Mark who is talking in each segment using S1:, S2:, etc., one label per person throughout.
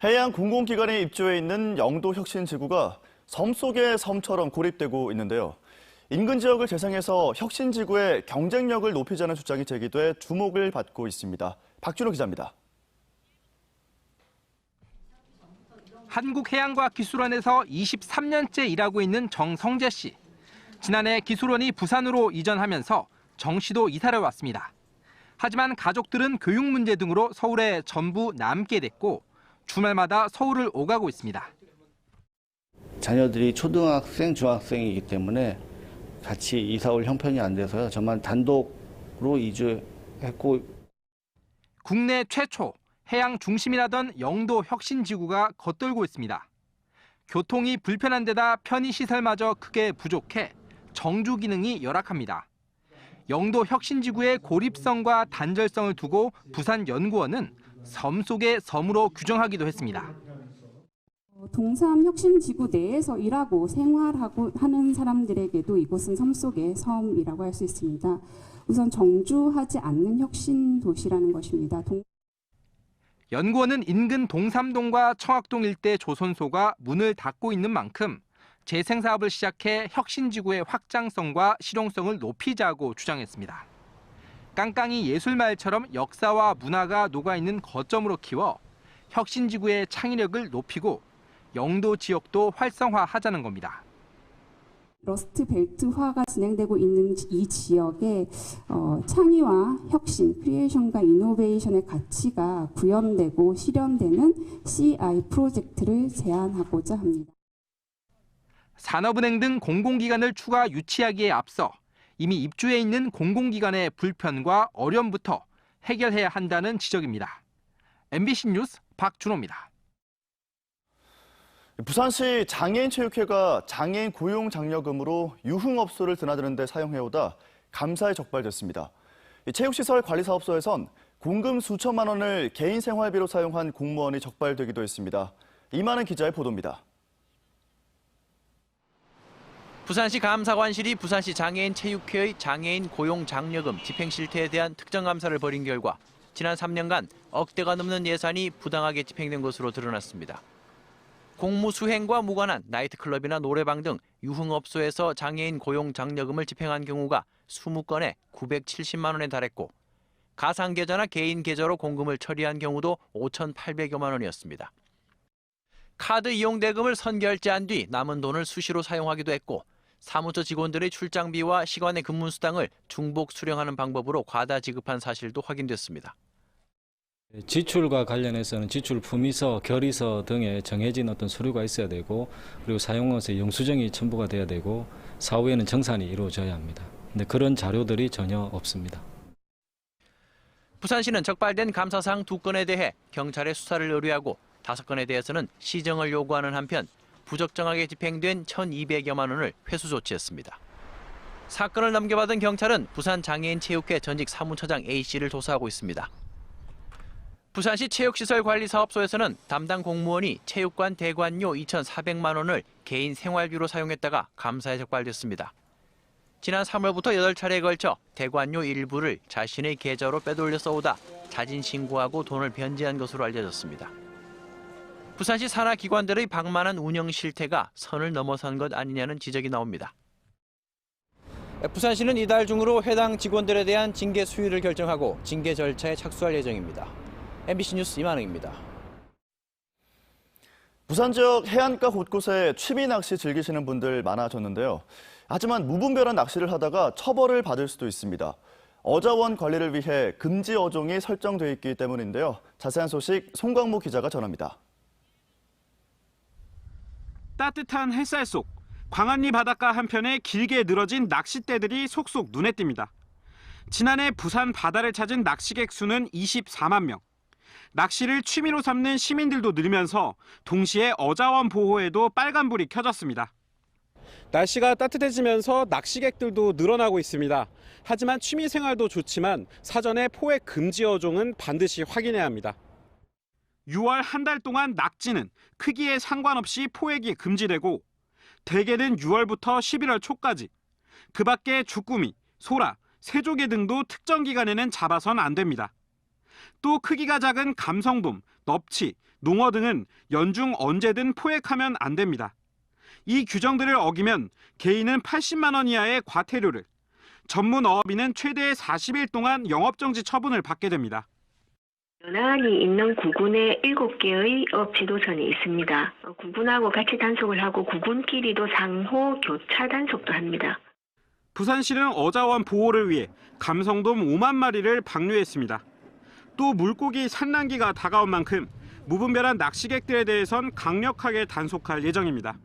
S1: 해양 공공기관에 입주해 있는 영도 혁신지구가 섬 속의 섬처럼 고립되고 있는데요. 인근 지역을 재생해서 혁신지구의 경쟁력을 높이자는 주장이 제기돼 주목을 받고 있습니다. 박준호 기자입니다.
S2: 한국해양과학기술원에서 23년째 일하고 있는 정성재 씨. 지난해 기술원이 부산으로 이전하면서 정 씨도 이사를 왔습니다. 하지만 가족들은 교육 문제 등으로 서울에 전부 남게 됐고 주말마다 서울을 오가고 있습니다.
S3: 자녀들이 초등학생, 중학생이기 때문에 같이 이사 올 형편이 안 돼서요. 저만 단독으로 이주했고.
S2: 국내 최초 해양 중심이라던 영도 혁신지구가 겉돌고 있습니다. 교통이 불편한 데다 편의시설마저 크게 부족해 정주 기능이 열악합니다. 영도 혁신지구의 고립성과 단절성을 두고 부산연구원은 섬 속의 섬으로 규정하기도 했습니다.
S4: 동삼 혁신지구 내에서 일하고 생활하고 하는 사람들에게도 이곳은 섬 속의 섬이라고 할 수 있습니다. 우선 정주하지 않는 혁신 도시라는 것입니다.
S2: 연구원은 인근 동삼동과 청학동 일대 조선소가 문을 닫고 있는 만큼 재생 사업을 시작해 혁신지구의 확장성과 실용성을 높이자고 주장했습니다. 깡깡이 예술마을처럼 역사와 문화가 녹아있는 거점으로 키워 혁신지구의 창의력을 높이고 영도 지역도 활성화하자는 겁니다.
S4: 러스트벨트화가 진행되고 있는 이 지역에 창의와 혁신, 크리에이션과 이노베이션의 가치가 구현되고 실현되는 CI 프로젝트를 제안하고자 합니다.
S2: 산업은행 등 공공기관을 추가 유치하기에 앞서 이미 입주해 있는 공공기관의 불편과 어려움부터 해결해야 한다는 지적입니다. MBC 뉴스 박준호입니다.
S1: 부산시 장애인체육회가 장애인 고용 장려금으로 유흥업소를 드나드는 데 사용해오다 감사에 적발됐습니다. 체육시설 관리사업소에선 공금 수천만 원을 개인 생활비로 사용한 공무원이 적발되기도 했습니다. 이만은 기자의 보도입니다.
S5: 부산시 감사관실이 부산시 장애인체육회의 장애인 고용 장려금 집행 실태에 대한 특정 감사를 벌인 결과 지난 3년간 억대가 넘는 예산이 부당하게 집행된 것으로 드러났습니다. 공무 수행과 무관한 나이트클럽이나 노래방 등 유흥업소에서 장애인 고용 장려금을 집행한 경우가 20건에 970만 원에 달했고 가상계좌나 개인 계좌로 공금을 처리한 경우도 5,800여만 원이었습니다. 카드 이용 대금을 선결제한 뒤 남은 돈을 수시로 사용하기도 했고 사무처 직원들의 출장비와 시간의 근무 수당을 중복 수령하는 방법으로 과다 지급한 사실도 확인됐습니다.
S6: 지출과 관련해서는 지출 품위서, 결의서 등에 정해진 어떤 서류가 있어야 되고 그리고 사용원서의 영수증이 첨부가 돼야 되고 사후에는 정산이 이루어져야 합니다. 근데 그런 자료들이 전혀 없습니다.
S5: 부산시는 적발된 감사사항 2건에 대해 경찰에 수사를 의뢰하고 5건에 대해서는 시정을 요구하는 한편 부적정하게 집행된 1,200여만 원을 회수 조치했습니다. 사건을 넘겨받은 경찰은 부산장애인체육회 전직 사무처장 A씨를 조사하고 있습니다. 부산시 체육시설관리사업소에서는 담당 공무원이 체육관 대관료 2,400만 원을 개인 생활비로 사용했다가 감사에 적발됐습니다. 지난 3월부터 8차례에 걸쳐 대관료 일부를 자신의 계좌로 빼돌려 써오다 자진 신고하고 돈을 변제한 것으로 알려졌습니다. 부산시 산하 기관들의 방만한 운영 실태가 선을 넘어선 것 아니냐는 지적이 나옵니다. 부산시는 이달 중으로 해당 직원들에 대한 징계 수위를 결정하고 징계 절차에 착수할 예정입니다. MBC 뉴스 이만흥입니다.
S1: 부산 지역 해안가 곳곳에 취미 낚시 즐기시는 분들 많아졌는데요. 하지만 무분별한 낚시를 하다가 처벌을 받을 수도 있습니다. 어자원 관리를 위해 금지 어종이 설정돼 있기 때문인데요. 자세한 소식 송광무 기자가 전합니다.
S7: 따뜻한 햇살 속 광안리 바닷가 한편에 길게 늘어진 낚싯대들이 속속 눈에 띕니다. 지난해 부산 바다를 찾은 낚시객 수는 24만 명. 낚시를 취미로 삼는 시민들도 늘면서 동시에 어자원 보호에도 빨간불이 켜졌습니다. 날씨가 따뜻해지면서 낚시객들도 늘어나고 있습니다. 하지만 취미 생활도 좋지만 사전에 포획 금지 어종은 반드시 확인해야 합니다. 6월 한 달 동안 낙지는 크기에 상관없이 포획이 금지되고 대게는 6월부터 11월 초까지, 그 밖에 주꾸미, 소라, 새조개 등도 특정 기간에는 잡아선 안 됩니다. 또 크기가 작은 감성돔, 넙치, 농어 등은 연중 언제든 포획하면 안 됩니다. 이 규정들을 어기면 개인은 80만 원 이하의 과태료를, 전문 어업인은 최대 40일 동안 영업정지 처분을 받게 됩니다.
S8: 연안이 있는 구군에 7개의 업 지도선이 있습니다. 구군하고 같이 단속을 하고 구군끼리도 상호 교차 단속도 합니다.
S7: 부산시는 어자원 보호를 위해 감성돔 5만 마리를 방류했습니다. 또 물고기 산란기가 다가온 만큼 무분별한 낚시객들에 대해선 강력하게 단속할 예정입니다.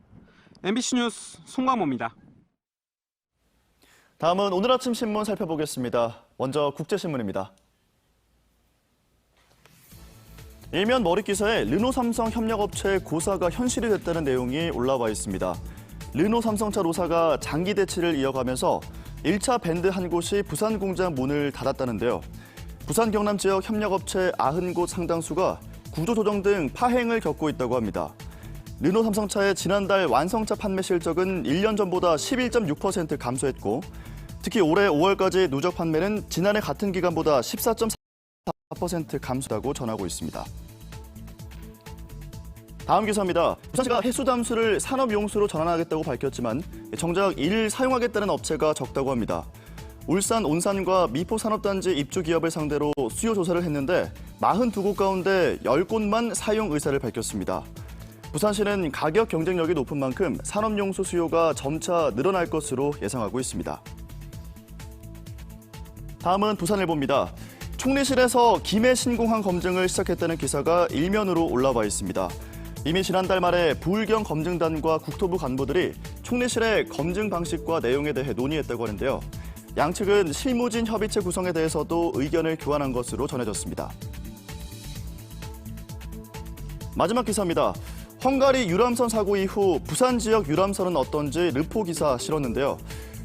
S7: MBC 뉴스 송광모입니다.
S1: 다음은 오늘 아침 신문 살펴보겠습니다. 먼저 국제신문입니다. 일면 머릿 기사에 르노 삼성 협력업체 고사가 현실이 됐다는 내용이 올라와 있습니다. 르노 삼성차 노사가 장기 대치를 이어가면서 1차 밴드 한 곳이 부산 공장 문을 닫았다는데요. 부산 경남 지역 협력업체 90곳 상당수가 구조조정 등 파행을 겪고 있다고 합니다. 르노 삼성차의 지난달 완성차 판매 실적은 1년 전보다 11.6% 감소했고, 특히 올해 5월까지 누적 판매는 지난해 같은 기간보다 14.4% 감소했다고 전하고 있습니다. 다음 기사입니다. 부산시가 해수 담수를 산업용수로 전환하겠다고 밝혔지만 정작 이를 사용하겠다는 업체가 적다고 합니다. 울산 온산과 미포 산업단지 입주 기업을 상대로 수요 조사를 했는데 42곳 가운데 10곳만 사용 의사를 밝혔습니다. 부산시는 가격 경쟁력이 높은 만큼 산업용수 수요가 점차 늘어날 것으로 예상하고 있습니다. 다음은 부산일보입니다. 총리실에서 김해 신공항 검증을 시작했다는 기사가 일면으로 올라와 있습니다. 이미 지난달 말에 부울경 검증단과 국토부 간부들이 총리실의 검증 방식과 내용에 대해 논의했다고 하는데요. 양측은 실무진 협의체 구성에 대해서도 의견을 교환한 것으로 전해졌습니다. 마지막 기사입니다. 헝가리 유람선 사고 이후 부산 지역 유람선은 어떤지 르포 기사 실었는데요.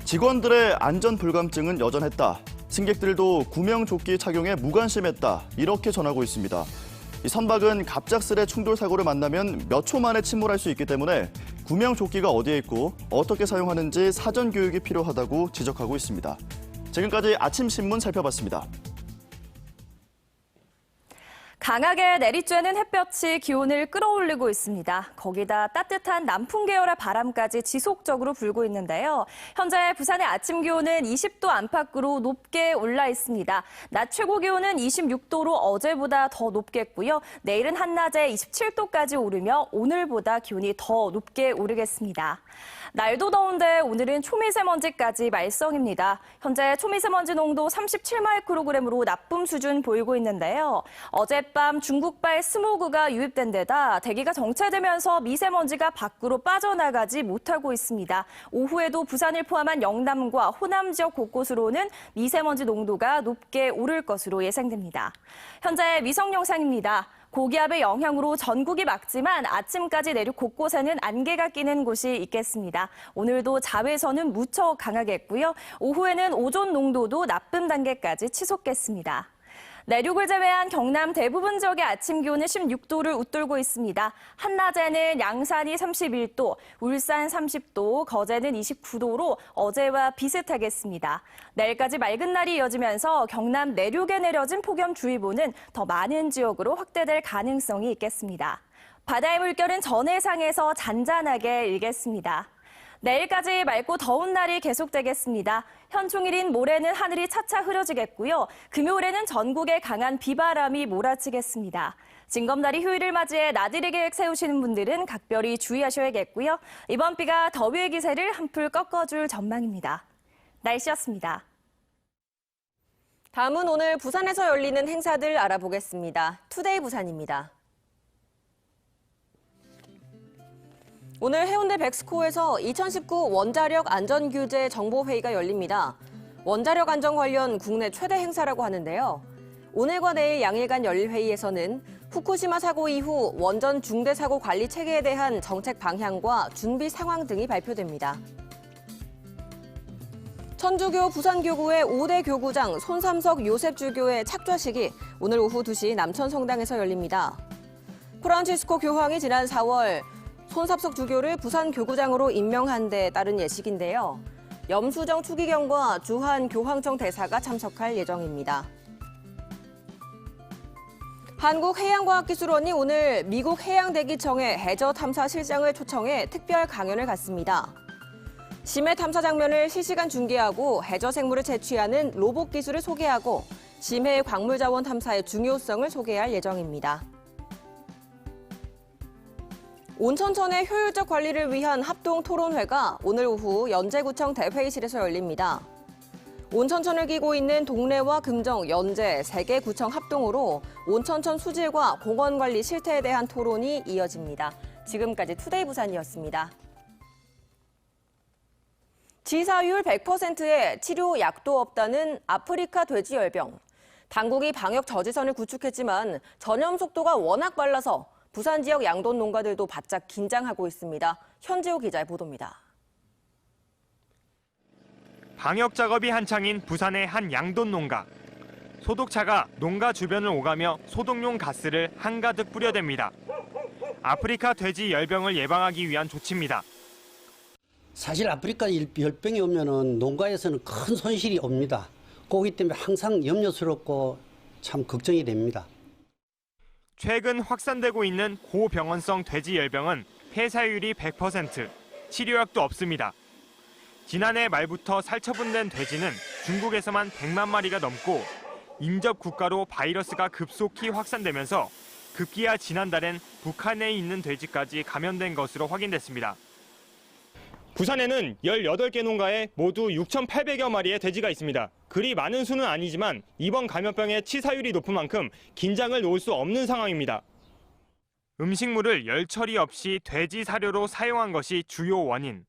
S1: 직원들의 안전 불감증은 여전했다. 승객들도 구명조끼 착용에 무관심했다. 이렇게 전하고 있습니다. 이 선박은 갑작스레 충돌 사고를 만나면 몇 초 만에 침몰할 수 있기 때문에 구명조끼가 어디에 있고 어떻게 사용하는지 사전 교육이 필요하다고 지적하고 있습니다. 지금까지 아침 신문 살펴봤습니다.
S9: 강하게 내리쬐는 햇볕이 기온을 끌어올리고 있습니다. 거기다 따뜻한 남풍 계열의 바람까지 지속적으로 불고 있는데요. 현재 부산의 아침 기온은 20도 안팎으로 높게 올라 있습니다. 낮 최고 기온은 26도로 어제보다 더 높겠고요. 내일은 한낮에 27도까지 오르며 오늘보다 기온이 더 높게 오르겠습니다. 날도 더운데 오늘은 초미세먼지까지 말썽입니다. 현재 초미세먼지 농도 37마이크로그램으로 나쁨 수준 보이고 있는데요. 어젯밤 중국발 스모그가 유입된 데다 대기가 정체되면서 미세먼지가 밖으로 빠져나가지 못하고 있습니다. 오후에도 부산을 포함한 영남과 호남 지역 곳곳으로는 미세먼지 농도가 높게 오를 것으로 예상됩니다. 현재 위성 영상입니다. 고기압의 영향으로 전국이 맑지만 아침까지 내륙 곳곳에는 안개가 끼는 곳이 있겠습니다. 오늘도 자외선은 무척 강하겠고요. 오후에는 오존 농도도 나쁨 단계까지 치솟겠습니다. 내륙을 제외한 경남 대부분 지역의 아침 기온은 16도를 웃돌고 있습니다. 한낮에는 양산이 31도, 울산 30도, 거제는 29도로 어제와 비슷하겠습니다. 내일까지 맑은 날이 이어지면서 경남 내륙에 내려진 폭염주의보는 더 많은 지역으로 확대될 가능성이 있겠습니다. 바다의 물결은 전해상에서 잔잔하게 일겠습니다. 내일까지 맑고 더운 날이 계속되겠습니다. 현충일인 모레는 하늘이 차차 흐려지겠고요. 금요일에는 전국에 강한 비바람이 몰아치겠습니다. 징검다리 휴일을 맞이해 나들이 계획 세우시는 분들은 각별히 주의하셔야겠고요. 이번 비가 더위의 기세를 한풀 꺾어줄 전망입니다. 날씨였습니다.
S10: 다음은 오늘 부산에서 열리는 행사들 알아보겠습니다. 투데이 부산입니다. 오늘 해운대 백스코에서 2019 원자력 안전규제 정보회의가 열립니다. 원자력 안전 관련 국내 최대 행사라고 하는데요. 오늘과 내일 양일간 열릴 회의에서는 후쿠시마 사고 이후 원전 중대 사고 관리 체계에 대한 정책 방향과 준비 상황 등이 발표됩니다. 천주교 부산교구의 5대 교구장 손삼석 요셉주교의 착좌식이 오늘 오후 2시 남천성당에서 열립니다. 프란치스코 교황이 지난 4월 손삼석 주교를 부산 교구장으로 임명한 데 따른 예식인데요. 염수정 추기경과 주한 교황청 대사가 참석할 예정입니다. 한국해양과학기술원이 오늘 미국 해양대기청의 해저 탐사 실장을 초청해 특별 강연을 갖습니다. 심해 탐사 장면을 실시간 중계하고 해저 생물을 채취하는 로봇 기술을 소개하고 심해 광물 자원 탐사의 중요성을 소개할 예정입니다. 온천천의 효율적 관리를 위한 합동 토론회가 오늘 오후 연제구청 대회의실에서 열립니다. 온천천을 끼고 있는 동래와 금정, 연제 3개 구청 합동으로 온천천 수질과 공원 관리 실태에 대한 토론이 이어집니다. 지금까지 투데이 부산이었습니다. 치사율 100%의 치료 약도 없다는 아프리카 돼지열병. 당국이 방역 저지선을 구축했지만 전염 속도가 워낙 빨라서 부산 지역 양돈 농가들도 바짝 긴장하고 있습니다. 현지호 기자의 보도입니다.
S11: 방역 작업이 한창인 부산의 한 양돈 농가. 소독차가 농가 주변을 오가며 소독용 가스를 한가득 뿌려댑니다. 아프리카 돼지 열병을 예방하기 위한 조치입니다.
S12: 사실 아프리카 열병이 오면은 농가에서는 큰 손실이 옵니다. 그렇기 때문에 항상 염려스럽고 참 걱정이 됩니다.
S11: 최근 확산되고 있는 고병원성 돼지 열병은 폐사율이 100%, 치료약도 없습니다. 지난해 말부터 살처분된 돼지는 중국에서만 100만 마리가 넘고 인접 국가로 바이러스가 급속히 확산되면서 급기야 지난달엔 북한에 있는 돼지까지 감염된 것으로 확인됐습니다. 부산에는 18개 농가에 모두 6,800여 마리의 돼지가 있습니다. 그리 많은 수는 아니지만 이번 감염병의 치사율이 높은 만큼 긴장을 놓을 수 없는 상황입니다. 음식물을 열 처리 없이 돼지 사료로 사용한 것이 주요 원인.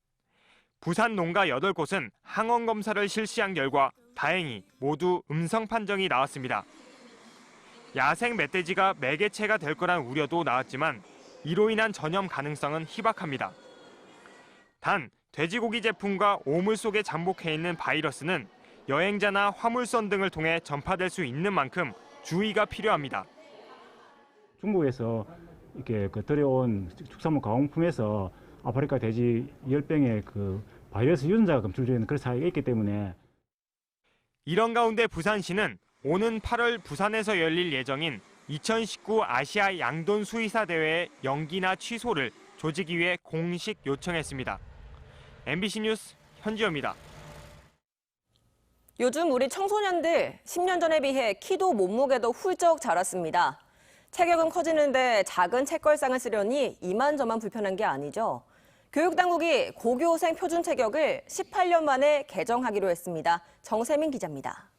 S11: 부산 농가 8곳은 항원 검사를 실시한 결과 다행히 모두 음성 판정이 나왔습니다. 야생 멧돼지가 매개체가 될 거란 우려도 나왔지만 이로 인한 전염 가능성은 희박합니다. 단 돼지고기 제품과 오물 속에 잠복해 있는 바이러스는 여행자나 화물선 등을 통해 전파될 수 있는 만큼 주의가 필요합니다.
S13: 중국에서 이렇게 들여온 축산물 가공품에서 아프리카 돼지 열병의 바이러스 유전자가 검출되는 그런 사례가 있기 때문에
S11: 이런 가운데 부산시는 오는 8월 부산에서 열릴 예정인 2019 아시아 양돈 수의사 대회의 연기나 취소를 조직위에 공식 요청했습니다. MBC 뉴스 현지호입니다.
S10: 요즘 우리 청소년들 10년 전에 비해 키도 몸무게도 훌쩍 자랐습니다. 체격은 커지는데 작은 책걸상을 쓰려니 이만저만 불편한 게 아니죠. 교육당국이 고교생 표준 체격을 18년 만에 개정하기로 했습니다. 정세민 기자입니다.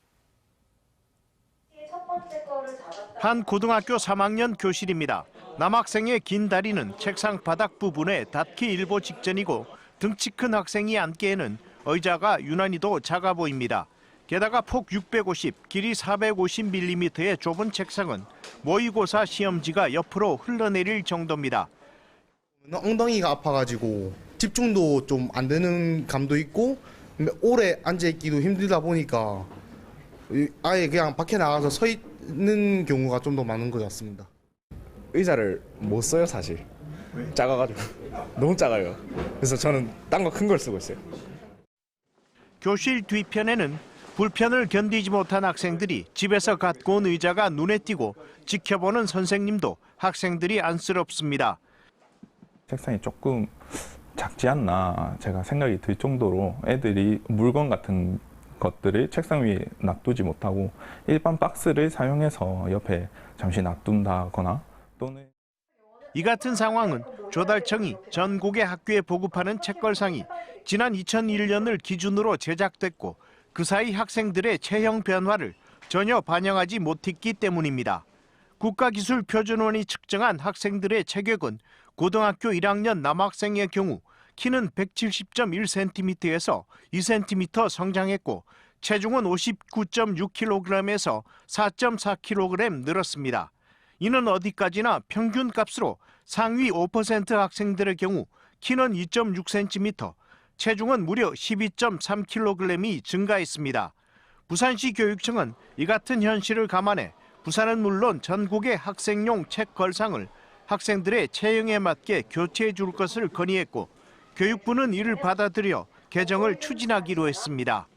S14: 한 고등학교 3학년 교실입니다. 남학생의 긴 다리는 책상 바닥 부분에 닿기 일보 직전이고 등치 큰 학생이 앉기에는 의자가 유난히도 작아 보입니다. 게다가 폭 650, 길이 450mm의 좁은 책상은 모의고사 시험지가 옆으로 흘러내릴 정도입니다.
S15: 엉덩이가 아파가지고 집중도 좀 안 되는 감도 있고 오래 앉아있기도 힘들다 보니까 아예 그냥 밖에 나가서 서 있는 경우가 좀 더 많은 것 같습니다.
S16: 의자를 못 써요 사실. 작아가지고 너무 작아요. 그래서 저는 딴 거 큰 걸 쓰고 있어요.
S14: 교실 뒤편에는 불편을 견디지 못한 학생들이 집에서 갖고 온 의자가 눈에 띄고 지켜보는 선생님도 학생들이 안쓰럽습니다.
S17: 책상이 조금 작지 않나 제가 생각이 들 정도로 애들이 물건 같은 것들을 책상 위에 놔두지 못하고 일반 박스를 사용해서 옆에 잠시 놔둔다거나 또는
S14: 이 같은 상황은 조달청이 전국의 학교에 보급하는 책걸상이 지난 2001년을 기준으로 제작됐고 그 사이 학생들의 체형 변화를 전혀 반영하지 못했기 때문입니다. 국가기술표준원이 측정한 학생들의 체격은 고등학교 1학년 남학생의 경우 키는 170.1cm에서 2cm 성장했고 체중은 59.6kg에서 4.4kg 늘었습니다. 이는 어디까지나 평균값으로 상위 5% 학생들의 경우 키는 2.6cm, 체중은 무려 12.3kg이 증가했습니다. 부산시 교육청은 이 같은 현실을 감안해 부산은 물론 전국의 학생용 책 걸상을 학생들의 체형에 맞게 교체해 줄 것을 건의했고 교육부는 이를 받아들여 개정을 추진하기로 했습니다.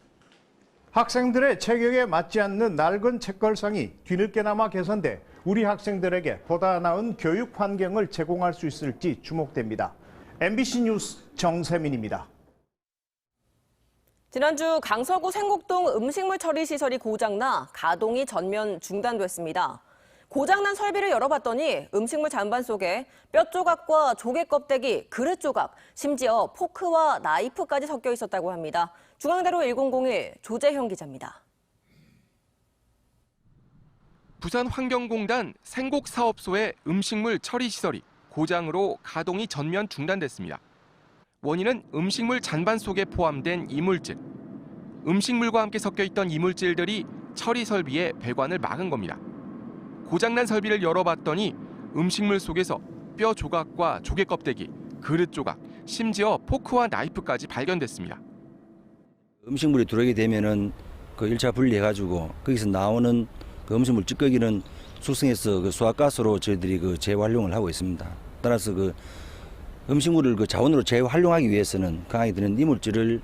S18: 학생들의 체격에 맞지 않는 낡은 책걸상이 뒤늦게나마 개선돼
S14: 우리 학생들에게 보다 나은 교육 환경을 제공할 수 있을지 주목됩니다. MBC 뉴스 정세민입니다.
S10: 지난주 강서구 생곡동 음식물 처리 시설이 고장나 가동이 전면 중단됐습니다. 고장난 설비를 열어봤더니 음식물 잔반 속에 뼈 조각과 조개 껍데기, 그릇 조각, 심지어 포크와 나이프까지 섞여 있었다고 합니다. 중앙대로 1001 조재형 기자입니다.
S2: 부산환경공단 생곡사업소의 음식물 처리 시설이 고장으로 가동이 전면 중단됐습니다. 원인은 음식물 잔반 속에 포함된 이물질. 음식물과 함께 섞여 있던 이물질들이 처리 설비의 배관을 막은 겁니다. 고장난 설비를 열어봤더니 음식물 속에서 뼈 조각과 조개 껍데기, 그릇 조각, 심지어 포크와 나이프까지 발견됐습니다.
S18: 음식물이 들어오게 되면은 그 1차 분리해가지고 거기서 나오는 그 음식물 찌꺼기는 숙성해서 그 수압가스로 저희들이 그 재활용을 하고 있습니다. 따라서 그 음식물을 그 자원으로 재활용하기 위해서는 강하게 드는 이물질을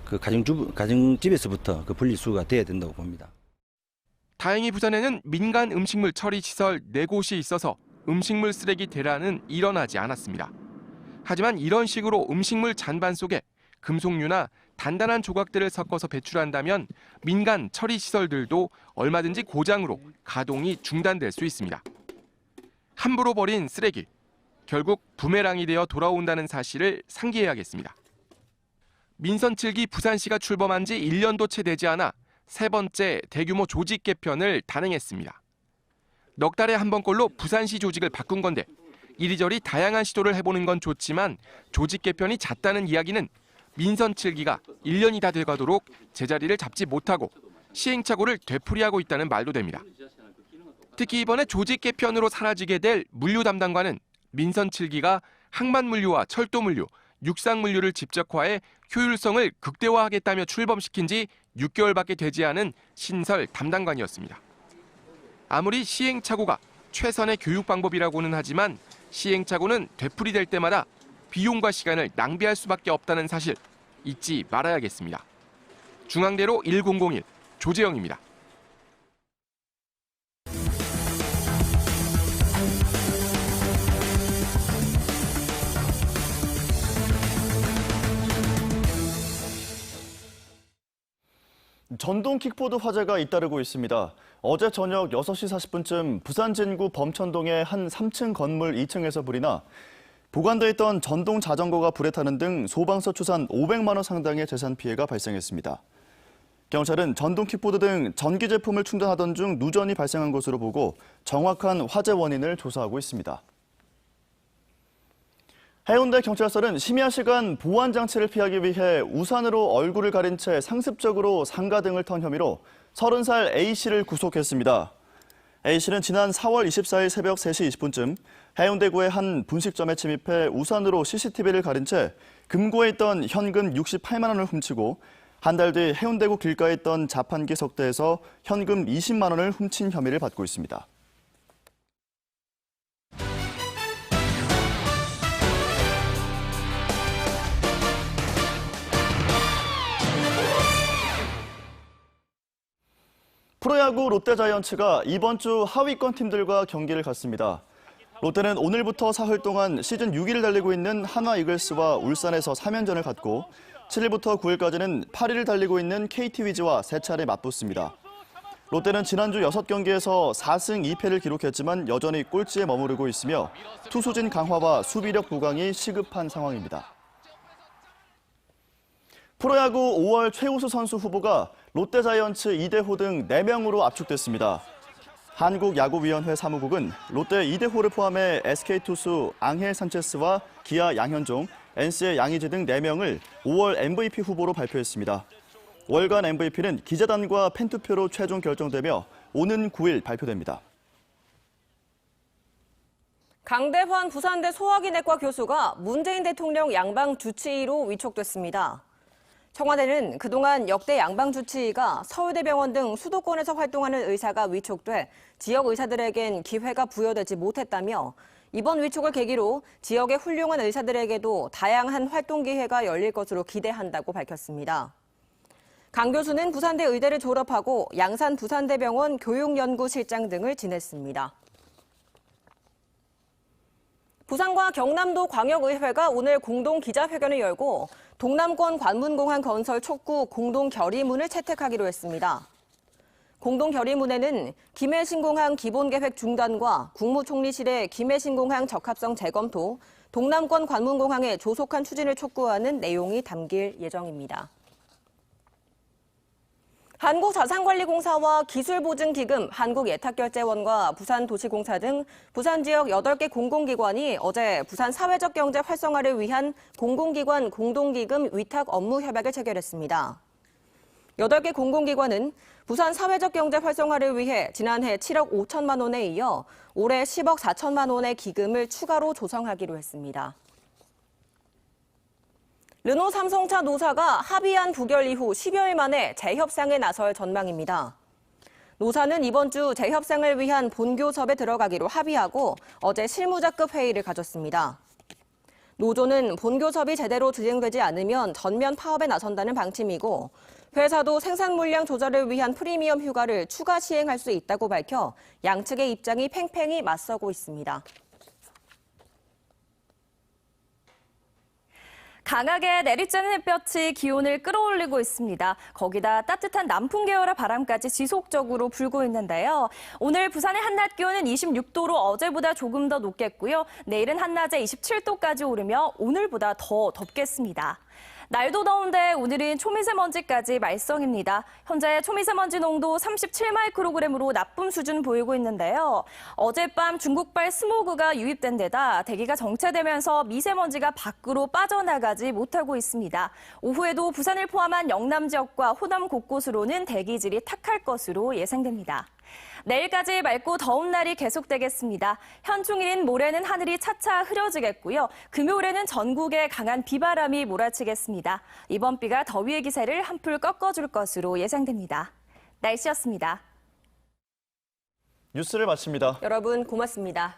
S18: 그 가정집에서부터 그 분리수거가 돼야 된다고 봅니다.
S2: 다행히 부산에는 민간 음식물 처리 시설 4곳이 있어서 음식물 쓰레기 대란은 일어나지 않았습니다. 하지만 이런 식으로 음식물 잔반 속에 금속류나 단단한 조각들을 섞어서 배출한다면 민간 처리 시설들도 얼마든지 고장으로 가동이 중단될 수 있습니다. 함부로 버린 쓰레기, 결국 부메랑이 되어 돌아온다는 사실을 상기해야겠습니다. 민선 7기 부산시가 출범한 지 1년도 채 되지 않아 세 번째 대규모 조직 개편을 단행했습니다. 넉 달에 한 번꼴로 부산시 조직을 바꾼 건데 이리저리 다양한 시도를 해보는 건 좋지만 조직 개편이 잦다는 이야기는 민선 7기가 1년이 다 돼가도록 제자리를 잡지 못하고 시행착오를 되풀이하고 있다는 말도 됩니다. 특히 이번에 조직 개편으로 사라지게 될 물류 담당관은 민선 7기가 항만물류와 철도물류, 육상물류를 집적화해 효율성을 극대화하겠다며 출범시킨 지 6개월밖에 되지 않은 신설 담당관이었습니다. 아무리 시행착오가 최선의 교육 방법이라고는 하지만 시행착오는 되풀이될 때마다 비용과 시간을 낭비할 수밖에 없다는 사실 잊지 말아야겠습니다. 중앙대로 1001 조재영입니다.
S1: 전동 킥보드 화재가 잇따르고 있습니다. 어제 저녁 6시 40분쯤 부산 진구 범천동의 한 3층 건물 2층에서 불이 나 보관돼 있던 전동 자전거가 불에 타는 등 소방서 추산 500만 원 상당의 재산 피해가 발생했습니다. 경찰은 전동 킥보드 등 전기 제품을 충전하던 중 누전이 발생한 것으로 보고 정확한 화재 원인을 조사하고 있습니다. 해운대 경찰서는 심야 시간 보안 장치를 피하기 위해 우산으로 얼굴을 가린 채 상습적으로 상가 등을 턴 혐의로 30살 A씨를 구속했습니다. A씨는 지난 4월 24일 새벽 3시 20분쯤 해운대구의 한 분식점에 침입해 우산으로 CCTV를 가린 채 금고에 있던 현금 68만 원을 훔치고 한 달 뒤 해운대구 길가에 있던 자판기 석대에서 현금 20만 원을 훔친 혐의를 받고 있습니다. 프로야구 롯데자이언츠가 이번 주 하위권 팀들과 경기를 갖습니다. 롯데는 오늘부터 사흘 동안 시즌 6위를 달리고 있는 한화 이글스와 울산에서 3연전을 갖고 7일부터 9일까지는 8위를 달리고 있는 KT 위즈와 3차례 맞붙습니다. 롯데는 지난주 6경기에서 4승 2패를 기록했지만 여전히 꼴찌에 머무르고 있으며 투수진 강화와 수비력 부강이 시급한 상황입니다. 프로야구 5월 최우수 선수 후보가 롯데자이언츠 이대호 등 4명으로 압축됐습니다. 한국야구위원회 사무국은 롯데 이대호를 포함해 SK 투수 앙헬 산체스와 기아 양현종, NC의 양의지 등 4명을 5월 MVP 후보로 발표했습니다. 월간 MVP는 기자단과 팬투표로 최종 결정되며 오는 9일 발표됩니다.
S10: 강대환 부산대 소화기내과 교수가 문재인 대통령 양방 주치의로 위촉됐습니다. 청와대는 그동안 역대 양방 주치의가 서울대병원 등 수도권에서 활동하는 의사가 위촉돼 지역 의사들에겐 기회가 부여되지 못했다며 이번 위촉을 계기로 지역의 훌륭한 의사들에게도 다양한 활동 기회가 열릴 것으로 기대한다고 밝혔습니다. 강 교수는 부산대 의대를 졸업하고 양산 부산대병원 교육연구실장 등을 지냈습니다. 부산과 경남도 광역의회가 오늘 공동 기자회견을 열고 동남권 관문공항 건설 촉구 공동 결의문을 채택하기로 했습니다. 공동 결의문에는 김해신공항 기본계획 중단과 국무총리실의 김해신공항 적합성 재검토, 동남권 관문공항의 조속한 추진을 촉구하는 내용이 담길 예정입니다. 한국자산관리공사와 기술보증기금, 한국예탁결제원과 부산도시공사 등 부산 지역 8개 공공기관이 어제 부산 사회적 경제 활성화를 위한 공공기관 공동기금 위탁 업무 협약을 체결했습니다. 8개 공공기관은 부산 사회적 경제 활성화를 위해 지난해 7억 5천만 원에 이어 올해 10억 4천만 원의 기금을 추가로 조성하기로 했습니다. 르노 삼성차 노사가 합의안 부결 이후 10여일 만에 재협상에 나설 전망입니다. 노사는 이번 주 재협상을 위한 본교섭에 들어가기로 합의하고 어제 실무자급 회의를 가졌습니다. 노조는 본교섭이 제대로 진행되지 않으면 전면 파업에 나선다는 방침이고 회사도 생산 물량 조절을 위한 프리미엄 휴가를 추가 시행할 수 있다고 밝혀 양측의 입장이 팽팽히 맞서고 있습니다.
S9: 강하게 내리쬐는 햇볕이 기온을 끌어올리고 있습니다. 거기다 따뜻한 남풍 계열의 바람까지 지속적으로 불고 있는데요. 오늘 부산의 한낮 기온은 26도로 어제보다 조금 더 높겠고요. 내일은 한낮에 27도까지 오르며 오늘보다 더 덥겠습니다. 날도 더운데 오늘은 초미세먼지까지 말썽입니다. 현재 초미세먼지 농도 37마이크로그램으로 나쁨 수준 보이고 있는데요. 어젯밤 중국발 스모그가 유입된 데다 대기가 정체되면서 미세먼지가 밖으로 빠져나가지 못하고 있습니다. 오후에도 부산을 포함한 영남 지역과 호남 곳곳으로는 대기질이 탁할 것으로 예상됩니다. 내일까지 맑고 더운 날이 계속되겠습니다. 현충일인 모레는 하늘이 차차 흐려지겠고요. 금요일에는 전국에 강한 비바람이 몰아치겠습니다. 이번 비가 더위의 기세를 한풀 꺾어줄 것으로 예상됩니다. 날씨였습니다.
S1: 뉴스를 마칩니다.
S10: 여러분 고맙습니다.